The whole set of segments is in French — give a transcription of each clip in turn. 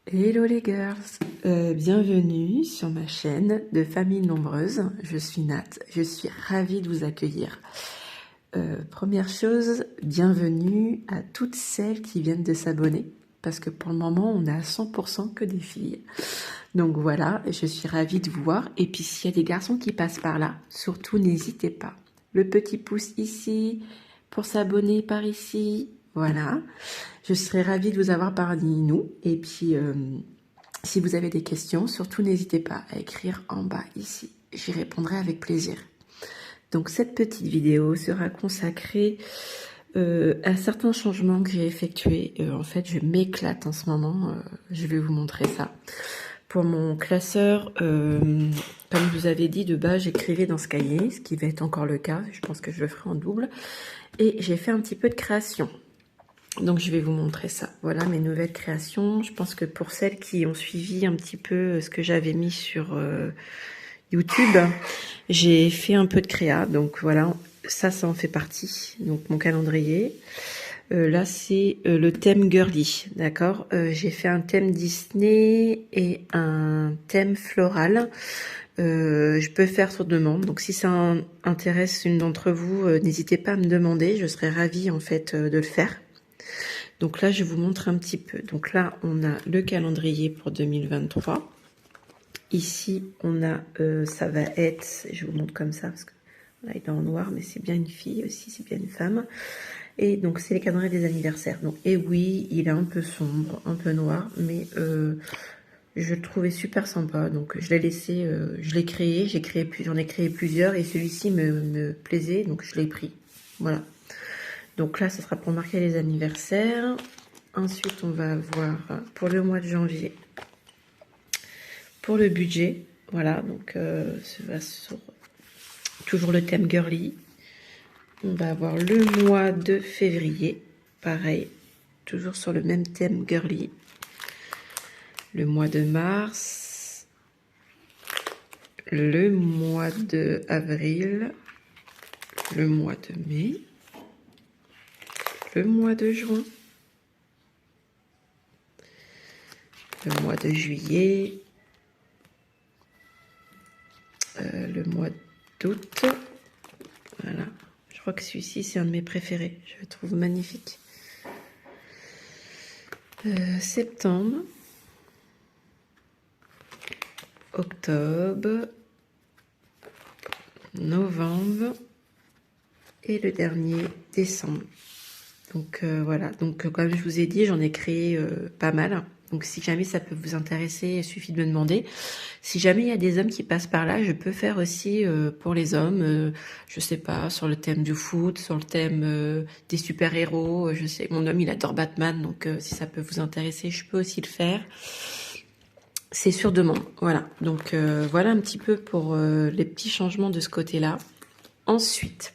Hello les girls, bienvenue sur ma chaîne de famille nombreuse. Je suis Nat, je suis ravie de vous accueillir. Première chose, bienvenue à toutes celles qui viennent de s'abonner, parce que pour le moment on a 100% que des filles. Donc voilà, je suis ravie de vous voir. Et puis s'il y a des garçons qui passent par là, surtout n'hésitez pas. Le petit pouce ici, pour s'abonner par ici, voilà. Je serais ravie de vous avoir parmi nous. Et puis, si vous avez des questions, surtout n'hésitez pas à écrire en bas ici. J'y répondrai avec plaisir. Donc, cette petite vidéo sera consacrée à certains changements que j'ai effectués. En fait, je m'éclate en ce moment. Je vais vous montrer ça. Pour mon classeur, comme je vous avais dit, de base, j'écrivais dans ce cahier, ce qui va être encore le cas. Je pense que je le ferai en double. Et j'ai fait un petit peu de création. Donc je vais vous montrer ça. Voilà mes nouvelles créations. Je pense que pour celles qui ont suivi un petit peu ce que j'avais mis sur YouTube, j'ai fait un peu de créa. Donc voilà, ça en fait partie. Donc mon calendrier. Là c'est le thème girly, d'accord. J'ai fait un thème Disney et un thème floral. Je peux faire sur demande. Donc si ça intéresse une d'entre vous, n'hésitez pas à me demander. Je serais ravie en fait de le faire. Donc là, je vous montre un petit peu. Donc là, on a le calendrier pour 2023. Ici, on a, ça va être, je vous montre comme ça, parce que là, il est en noir, mais c'est bien une fille aussi, c'est bien une femme. Et donc, c'est les calendriers des anniversaires. Donc, et oui, il est un peu sombre, un peu noir, mais je le trouvais super sympa. Donc, je l'ai laissé, je l'ai créé, j'en ai créé plusieurs, et celui-ci me plaisait, donc je l'ai pris. Voilà. Donc là, ce sera pour marquer les anniversaires. Ensuite, on va avoir pour le mois de janvier, pour le budget, voilà, donc ça va sur toujours le thème girly. On va avoir le mois de février, pareil, toujours sur le même thème girly. Le mois de mars, le mois de avril, le mois de mai, le mois de juin, le mois de juillet, le mois d'août. Voilà, je crois que celui-ci c'est un de mes préférés, je le trouve magnifique. Septembre, octobre, novembre et le dernier décembre. Donc voilà, donc comme je vous ai dit, j'en ai créé pas mal. Donc si jamais ça peut vous intéresser, il suffit de me demander. Si jamais il y a des hommes qui passent par là, je peux faire aussi pour les hommes, je sais pas, sur le thème du foot, sur le thème des super-héros. Je sais, mon homme il adore Batman, donc si ça peut vous intéresser, je peux aussi le faire. C'est sur demande, voilà. Donc voilà un petit peu pour les petits changements de ce côté-là. Ensuite,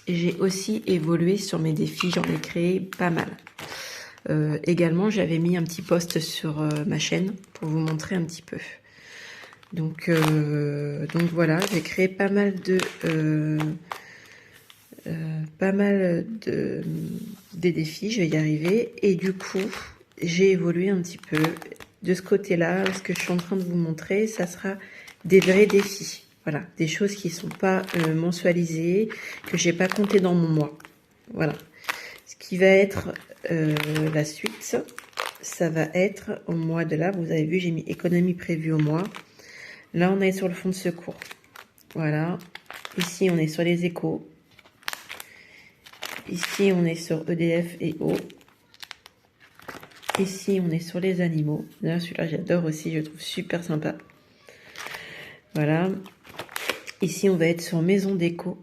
j'ai aussi évolué sur mes défis, j'en ai créé pas mal. Également, j'avais mis un petit post sur ma chaîne pour vous montrer un petit peu. Donc voilà, j'ai créé pas mal des défis, je vais y arriver. Et du coup, j'ai évolué un petit peu. De ce côté-là, ce que je suis en train de vous montrer, ça sera des vrais défis. Voilà, des choses qui ne sont pas mensualisées, que j'ai pas compté dans mon mois. Voilà. Ce qui va être la suite, ça va être au mois de là, vous avez vu, j'ai mis économie prévue au mois. Là, on est sur le fonds de secours. Voilà. Ici, on est sur les échos. Ici, on est sur EDF et eau. Ici, on est sur les animaux. D'ailleurs, celui-là, j'adore aussi, je le trouve super sympa. Voilà. Ici, on va être sur maison déco.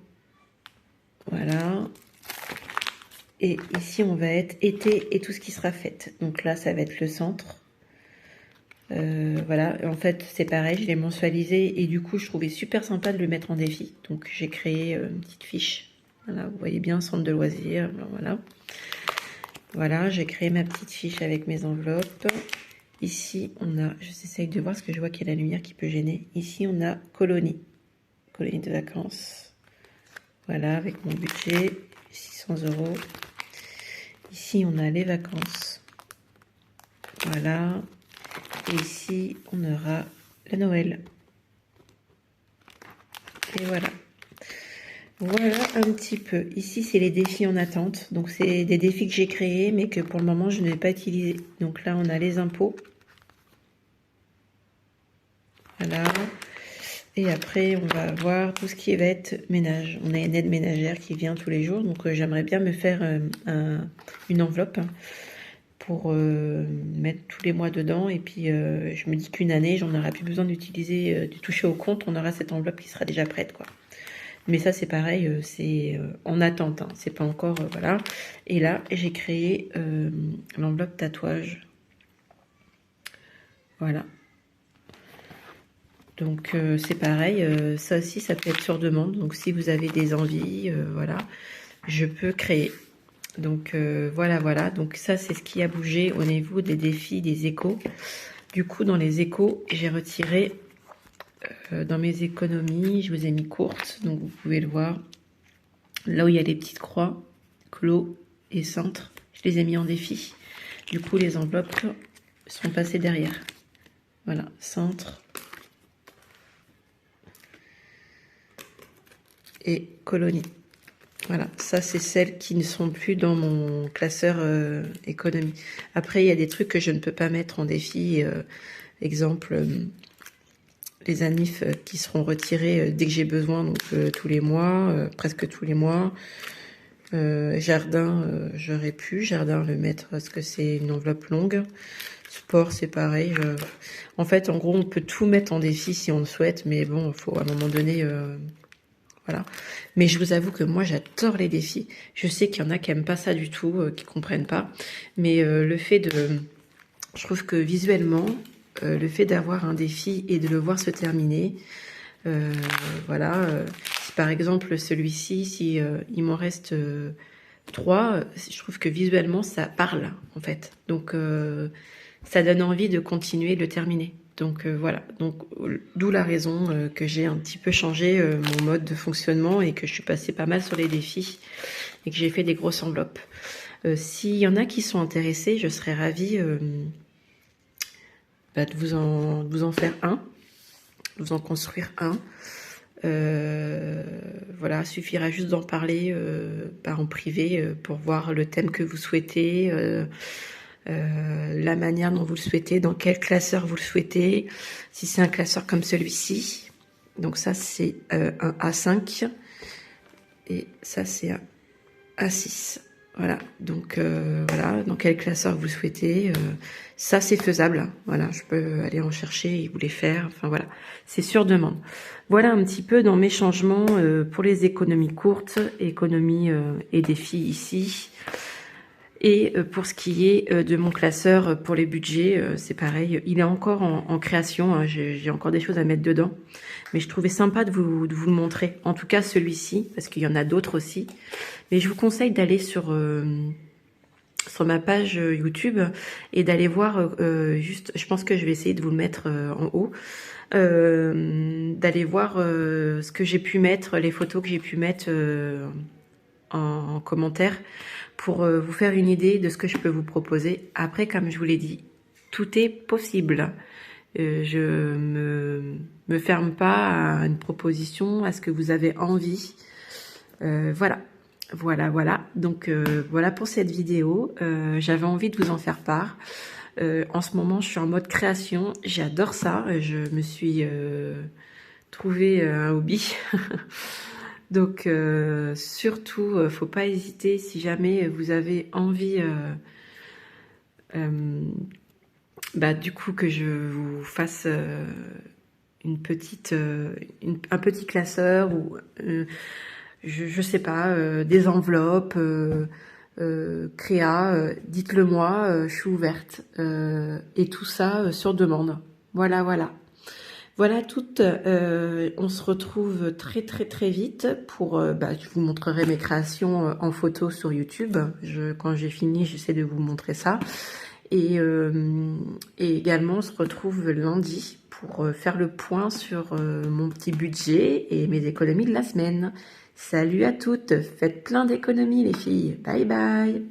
Voilà. Et ici, on va être été et tout ce qui sera fait. Donc là, ça va être le centre. Voilà. En fait, c'est pareil, je l'ai mensualisé. Et du coup, je trouvais super sympa de le mettre en défi. Donc, j'ai créé une petite fiche. Voilà, vous voyez bien, centre de loisirs. Voilà. Voilà, j'ai créé ma petite fiche avec mes enveloppes. Ici, on a, j'essaye de voir parce que je vois qu'il y a la lumière qui peut gêner. Ici, on a colonie. Colonie de vacances. Voilà, avec mon budget, 600 euros. Ici, on a les vacances. Voilà. Et ici, on aura la Noël. Et voilà. Voilà un petit peu. Ici, c'est les défis en attente. Donc, c'est des défis que j'ai créés, mais que pour le moment, je n'ai pas utilisé. Donc là, on a les impôts. Voilà. Et après, on va avoir tout ce qui va être ménage. On a une aide ménagère qui vient tous les jours. Donc, j'aimerais bien me faire une enveloppe pour mettre tous les mois dedans. Et puis, je me dis qu'une année, j'en aurai plus besoin d'utiliser, de toucher au compte. On aura cette enveloppe qui sera déjà prête, quoi. Mais ça, c'est pareil, c'est en attente. Hein. C'est pas encore, voilà. Et là, j'ai créé l'enveloppe tatouage. Voilà. Donc, c'est pareil. Ça aussi, ça peut être sur demande. Donc, si vous avez des envies, voilà, je peux créer. Donc, voilà, voilà. Donc, ça, c'est ce qui a bougé au niveau des défis, des échos. Du coup, dans les échos, j'ai retiré dans mes économies, je vous ai mis courte, donc vous pouvez le voir. Là où il y a les petites croix, clos et centre, je les ai mis en défi. Du coup, les enveloppes sont passées derrière. Voilà, centre et colonie. Voilà, ça c'est celles qui ne sont plus dans mon classeur économie. Après, il y a des trucs que je ne peux pas mettre en défi. Exemple, les anifs qui seront retirés dès que j'ai besoin, donc tous les mois, presque tous les mois. Jardin, j'aurais pu. Jardin, le mettre parce que c'est une enveloppe longue. Sport, c'est pareil. En fait, en gros, on peut tout mettre en défi si on le souhaite, mais bon, il faut à un moment donné... Voilà. Mais je vous avoue que moi, j'adore les défis. Je sais qu'il y en a qui aiment pas ça du tout, qui comprennent pas. Mais le fait de... Je trouve que visuellement, le fait d'avoir un défi et de le voir se terminer, voilà. Si par exemple, celui-ci, si il m'en reste 3, je trouve que visuellement, ça parle, en fait. Donc, ça donne envie de continuer, de le terminer. Donc voilà, donc d'où la raison que j'ai un petit peu changé mon mode de fonctionnement et que je suis passée pas mal sur les défis et que j'ai fait des grosses enveloppes. S'il y en a qui sont intéressés, je serais ravie de vous en faire un, de vous en construire un. Voilà, il suffira juste d'en parler en privé pour voir le thème que vous souhaitez. La manière dont vous le souhaitez, dans quel classeur vous le souhaitez, si c'est un classeur comme celui-ci, donc ça c'est un A5 et ça c'est un A6, voilà, donc voilà, dans quel classeur vous souhaitez, ça c'est faisable, voilà, je peux aller en chercher et vous les faire, enfin voilà, c'est sur demande. Voilà un petit peu dans mes changements pour les économies courtes, économies et défis ici. Et pour ce qui est de mon classeur pour les budgets, c'est pareil. Il est encore en création. Hein, j'ai encore des choses à mettre dedans. Mais je trouvais sympa de vous le montrer. En tout cas, celui-ci, parce qu'il y en a d'autres aussi. Mais je vous conseille d'aller sur ma page YouTube et d'aller voir juste... Je pense que je vais essayer de vous le mettre en haut. D'aller voir ce que j'ai pu mettre, les photos que j'ai pu mettre en commentaire pour vous faire une idée de ce que je peux vous proposer. Après, comme je vous l'ai dit, tout est possible. Je me ferme pas à une proposition, à ce que vous avez envie. Voilà. Voilà. Donc, voilà pour cette vidéo. J'avais envie de vous en faire part. En ce moment, je suis en mode création. J'adore ça. Je me suis trouvé un hobby. Donc, surtout, faut pas hésiter si jamais vous avez envie, du coup, que je vous fasse un petit classeur ou, je sais pas, des enveloppes, créa, dites-le moi, je suis ouverte. Et tout ça sur demande. Voilà. Voilà toutes, on se retrouve très très vite pour, je vous montrerai mes créations en photo sur YouTube. Quand j'ai fini, j'essaie de vous montrer ça. Et également, on se retrouve lundi pour faire le point sur mon petit budget et mes économies de la semaine. Salut à toutes, faites plein d'économies les filles. Bye bye.